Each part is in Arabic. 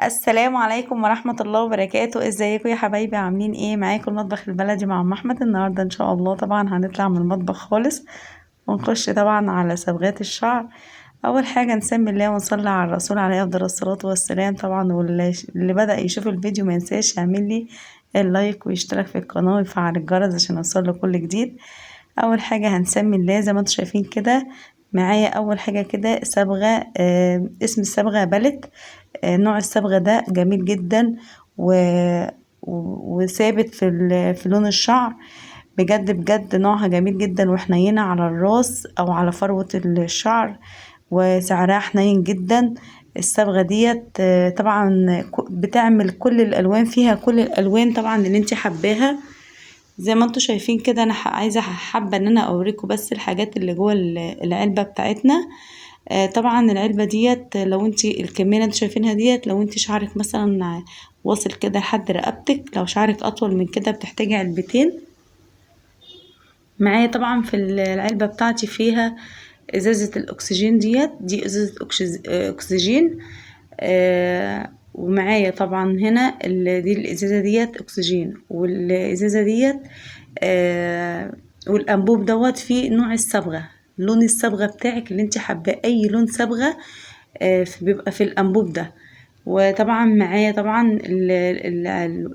السلام عليكم ورحمة الله وبركاته. ازيكم يا حبايبي؟ عاملين ايه؟ معاكم المطبخ البلدي مع ام احمد. النهاردة ان شاء الله طبعا هنطلع من المطبخ خالص ونخش طبعا على صبغات الشعر. اول حاجة نسمي الله ونصلي على الرسول عليه افضل الصلاة والسلام. طبعا واللي بدأ يشوف الفيديو ما ينساش يعمل لي اللايك ويشترك في القناة ويفعل الجرس عشان يوصله كل جديد. اول حاجة هنسمي الله زي ما انتم شايفين كده. معايا اول حاجة كده صبغة، اسم الصبغة بلت. نوع الصبغة ده جميل جدا و... وثابت في لون الشعر. بجد بجد نوعها جميل جدا وحنينة على الراس او على فروة الشعر، وسعرها حنين جدا. الصبغة ديت طبعا بتعمل كل الالوان، فيها كل الالوان طبعا اللي انت حباها. زي ما انتوا شايفين كده انا حابة ان انا اوريكم بس الحاجات اللي جوه العلبة بتاعتنا. طبعا العلبة ديت لو انتي الكمية اللي انتوا شايفينها ديت، لو انتي شعرك مثلا واصل كده لحد رقبتك، لو شعرك اطول من كده بتحتاجي علبتين. معايا طبعا في العلبة بتاعتي فيها ازازة الاكسجين دي ازازة اكسجين. ومعايا طبعا هنا دي الازازة ديت اكسجين، والازازة ديت والانبوب دوت فيه نوع الصبغة، لون الصبغة بتاعك اللي انت حابة، اي لون صبغة بيبقى في الانبوب ده. وطبعا معايا طبعا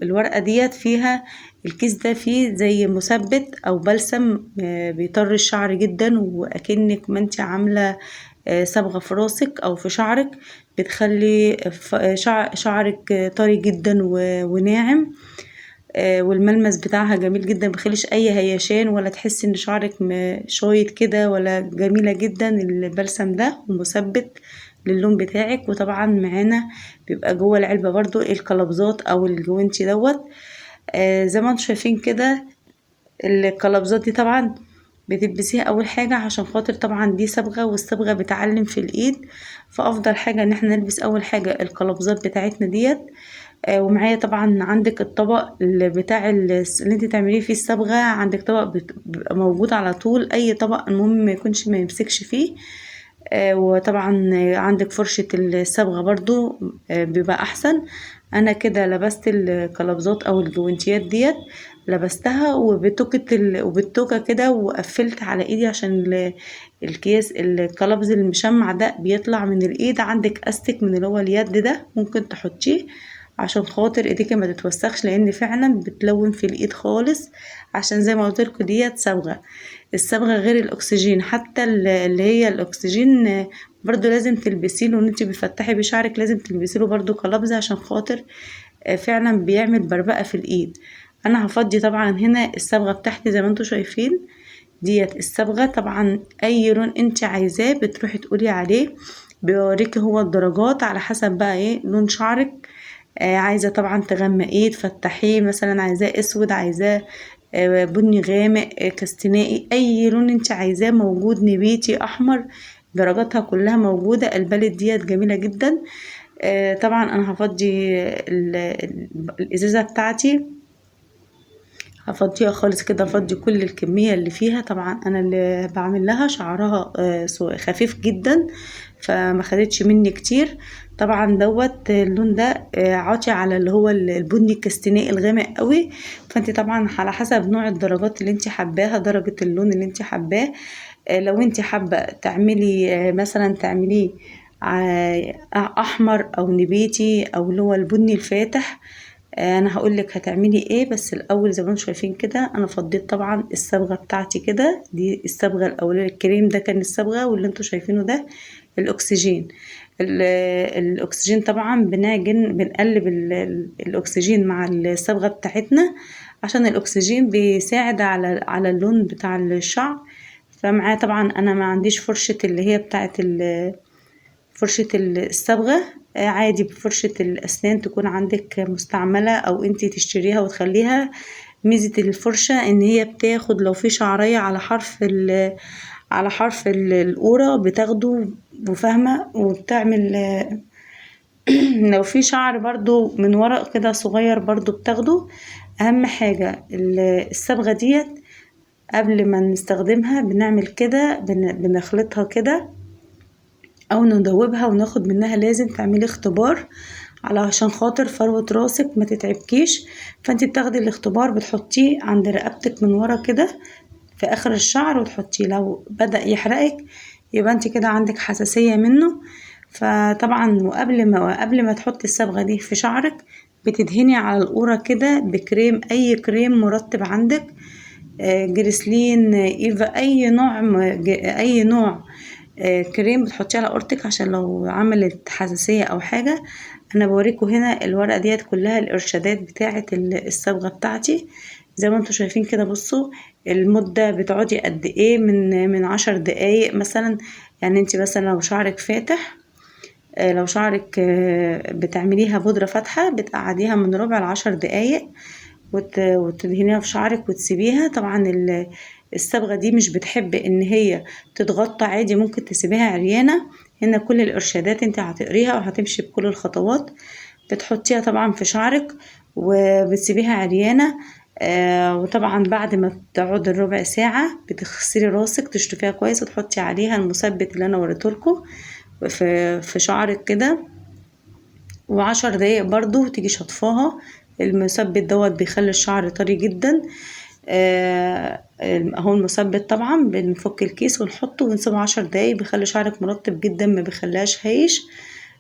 الورقة ديت فيها، الكيس ده فيه زي مثبت او بلسم بيطر الشعر جدا، واكنك ما انت عاملة صبغة في راسك او في شعرك، بتخلي شعرك طري جدا وناعم. والملمس بتاعها جميل جدا، مبيخليش اي هيشان ولا تحسي ان شعرك شايط كده، ولا جميلة جدا البلسم ده ومثبت للون بتاعك. وطبعا معانا بيبقى جوه العلبة برضو القلبزات او الجوانتي دوت. زي ما انتم شايفين كده القلبزات دي طبعا بتلبسيها اول حاجة عشان خاطر طبعا دي صبغة، والصبغة بتعلم في الايد، فافضل حاجة ان احنا نلبس اول حاجة القلبزات بتاعتنا ديت. ومعايا طبعا عندك الطبق اللي بتاع اللي انت تعمليه فيه الصبغة، عندك طبق بيبقى موجود على طول، اي طبق المهم ما يكونش ما يمسكش فيه. وطبعا عندك فرشة الصبغة برضو بيبقى احسن. انا كده لبست القلبزات او الجوانتيات ديت، لبستها وبالتوكة كده، وقفلت على ايدي عشان الكيس القلبز المشمع ده بيطلع من الايد. عندك استك من اللي هو اليد ده ممكن تحطيه عشان خاطر ايديك ما تتوسخش، لان فعلا بتلون في الايد خالص. عشان زي ما قلت لكم ديت صبغه، الصبغه غير الاكسجين. حتى اللي هي الاكسجين برضو لازم تلبسيه له، وان انت بتفتحي بشعرك لازم تلبسي له برضو قلبزه عشان خاطر فعلا بيعمل بربقه في الايد. انا هفضي طبعا هنا الصبغه بتاعتي زي ما انتم شايفين. ديت الصبغه طبعا اي لون انت عايزاه بتروحي تقولي عليه، بيوريكي هو الدرجات على حسب بقى ايه لون شعرك. عايزة طبعا تغمقيه تفتحيه، مثلا عايزاه اسود، عايزاه بني غامق، كاستنائي، اي لون انت عايزاه موجود، نبيتي، احمر، درجاتها كلها موجودة. البالت ديت جميلة جدا. طبعا انا هفضي الازازة بتاعتي، هفضيها خالص كده، افضي كل الكمية اللي فيها. طبعا انا اللي بعمل لها شعرها خفيف جدا، فما خدتش مني كتير. طبعا دوت اللون ده عاطي على اللي هو البني الكاستنائي الغامق قوي. فانت طبعا على حسب نوع الدرجات اللي انت حباها، درجة اللون اللي انت حباه. لو انت حابة تعملي مثلا تعمليه احمر او نبيتي او اللي هو البني الفاتح، انا هقولك هتعملي ايه. بس الاول زي ما انتم شايفين كده انا فضيت طبعا الصبغه بتاعتي كده، دي الصبغه الاولانيه، الكريم ده كان الصبغه، واللي انتم شايفينه ده الاكسجين. الاكسجين طبعا بنقلب الاكسجين مع الصبغه بتاعتنا، عشان الاكسجين بيساعد على اللون بتاع الشعر. فمعاه طبعا انا ما عنديش فرشه اللي هي بتاعت فرشة الصبغة، عادي بفرشة الأسنان تكون عندك مستعملة أو انتي تشتريها وتخليها. ميزة الفرشة ان هي بتاخد لو في شعرية على حرف القورة بتاخده وفاهمة وبتعمل لو في شعر برضو من ورق كده صغير برضو بتاخده. أهم حاجة الصبغة ديت قبل ما نستخدمها بنعمل كده، بنخلطها كده او ندوبها وناخد منها، لازم تعملي اختبار علشان خاطر فروة راسك ما تتعبكيش. فانت بتاخدي الاختبار بتحطيه عند رقبتك من ورا كده في اخر الشعر وتحطيه، لو بدأ يحرقك يبقى انت كده عندك حساسية منه. فطبعا قبل ما تحطي الصبغة دي في شعرك بتدهني على القورة كده بكريم، اي كريم مرطب عندك، جريسلين، ايفا، اي نوع كريم بتحطيه على قورتك عشان لو عملت حساسية او حاجة. انا بوريكم هنا الورقة ديت كلها الارشادات بتاعة الصبغة بتاعتي زي ما انتوا شايفين كده. بصوا المدة بتقعدي قد ايه، من 10 دقايق مثلا. يعني انت مثلا لو شعرك فاتح، لو شعرك بتعمليها بودرة فاتحة بتقعديها من ربع ل10 دقايق وتدهنيها في شعرك وتسيبيها. طبعا الصبغة دي مش بتحب ان هي تتغطى عادي، ممكن تسيبيها عريانة. هنا كل الارشادات انت هتقريها وهتمشي بكل الخطوات. بتحطيها طبعا في شعرك وبتسيبيها عريانة. وطبعا بعد ما تقعد الربع ساعة بتغسلي راسك تشطفيها كويس وتحطي عليها المثبت اللي انا وريتهولكوا في شعرك كده. و10 دقايق برضو تيجي شطفاها. المثبت دوت بيخلي الشعر طري جدا. اهو المثبت طبعا بنفك الكيس ونحطه ونسيبه 10 دقايق بيخلي شعرك مرطب جدا، ما بيخليهاش هايش.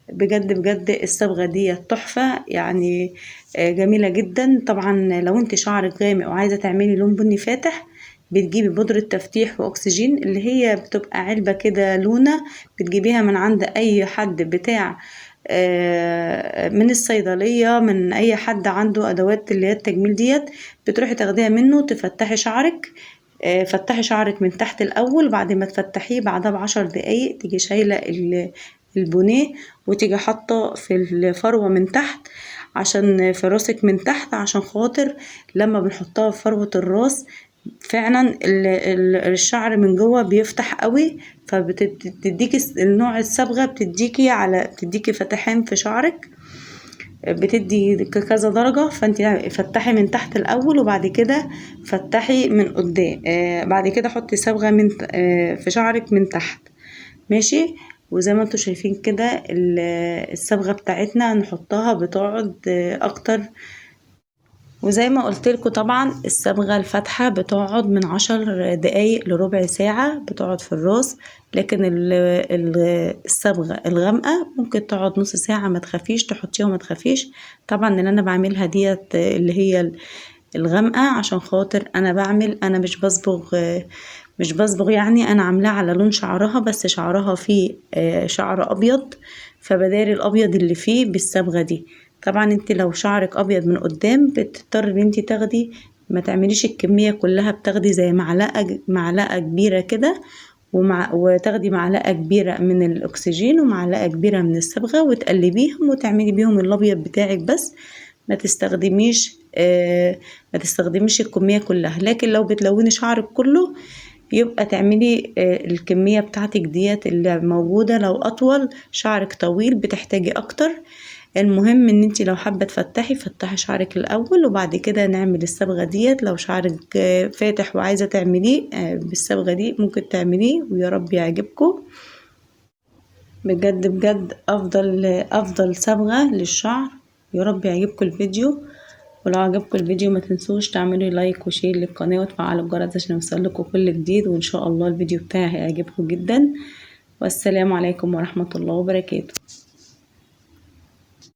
بجد بجد الصبغة دي تحفة يعني، جميلة جدا. طبعا لو انت شعرك غامق وعايزة تعملي لون بني فاتح بتجيبي بودرة تفتيح واكسجين اللي هي بتبقى علبة كده لونة، بتجيبيها من عند اي حد بتاع من الصيدلية، من اي حد عنده ادوات اللي هي التجميل ديت. بتروحي تاخديها منه تفتحي شعرك. فتحي شعرك من تحت الاول، بعد ما تفتحيه بعدها ب10 دقايق تيجي شايلة البونيه وتيجي حاطه في الفروة من تحت، عشان في راسك من تحت، عشان خاطر لما بنحطها في فروة الراس فعلا الشعر من جوه بيفتح قوي. فبتديكي النوع الصبغة بتديكي فتحان في شعرك، بتدي كذا درجة. فانت فتحي من تحت الاول وبعد كده فتحي من قدام. بعد كده حطي صبغة من في شعرك من تحت، ماشي. وزي ما انتوا شايفين كده الصبغة بتاعتنا نحطها بتقعد اكتر. وزي ما قلت لكم طبعا الصبغة الفاتحة بتقعد من 10 دقايق لربع ساعة بتقعد في الراس، لكن الصبغة الغامقة ممكن تقعد نص ساعة، ما تخافيش تحطيها وما تخافيش. طبعا اللي انا بعملها ديت اللي هي الغامقة عشان خاطر انا مش بصبغ يعني، انا عاملاها على لون شعرها، بس شعرها فيه شعر ابيض، فبداري الابيض اللي فيه بالصبغة دي. طبعا انت لو شعرك ابيض من قدام بتضطر ان انت تاخدي، ما تعمليش الكمية كلها، بتاخدي زي معلقة كبيرة كده، وتاخدي معلقة كبيرة من الاكسجين ومعلقة كبيرة من الصبغة وتقلبيهم وتعملي بيهم الابيض بتاعك بس. ما تستخدميش الكمية كلها. لكن لو بتلوني شعرك كله يبقى تعملي الكمية بتاعتك ديت اللي موجودة. لو اطول شعرك طويل بتحتاجي اكتر. المهم ان انتي لو حابة فتحي شعرك الاول وبعد كده نعمل الصبغة ديت. لو شعرك فاتح وعايزة تعمليه بالصبغة دي ممكن تعمليه، ويا رب يعجبكم. بجد بجد افضل صبغة للشعر. يا رب يعجبكم الفيديو، ولو عجبكم الفيديو ما تنسوش تعملوا لايك وشير للقناة وتفعلوا الجرس عشان يوصلكوا كل جديد. وان شاء الله الفيديو بتاعي هيعجبكم جدا. والسلام عليكم ورحمة الله وبركاته.